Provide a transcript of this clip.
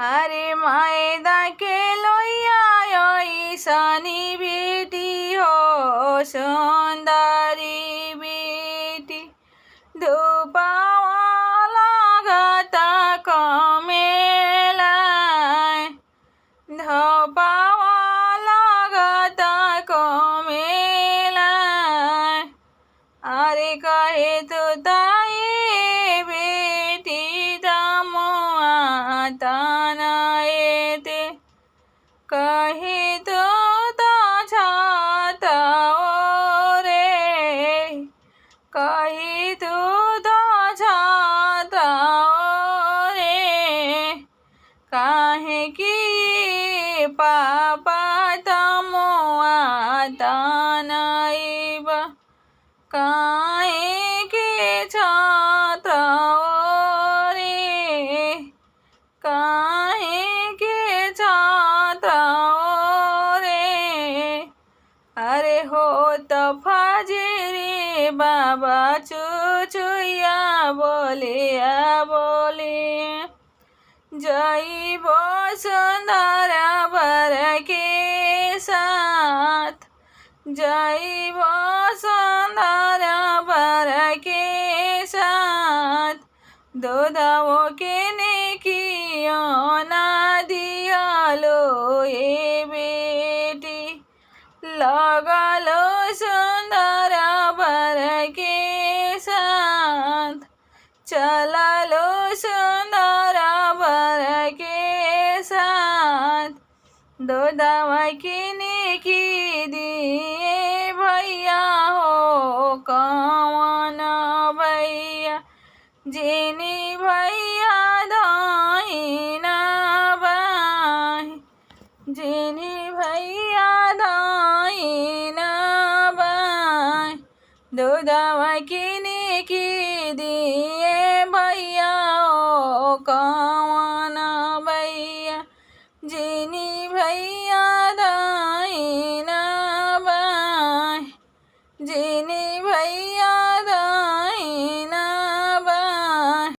আরে মায়েদাকে লইয়া ঈশানী বেটি হো সুন্দরী বেটি ধোপাওয়ালা গাতা কমেলায় ধোপাওয়ালা গাতা কমেলায় আরে কহে তো তাই বেটি দামুয়া तानाएते कहे तो छाता रे कहे तो छाता रे काहे की पापा तमुआ तानाइबा काहे के छाता काहे के छाता रे अरे हो तो फजरे बाबा चुचुया बोले जइब सुंदर बर के साथ जइब सुंदर बर के साथ दूधवो के नेकियो ना दियालो ये बेटी लगलो सुंदर बर के साथ चललो सुंदर बर के साथ दूधवा की नेकी दिए भैया हो कौन भैया जिनी भैया दाहिना बाई जिनी भैया दाहिना बाई दूधवा की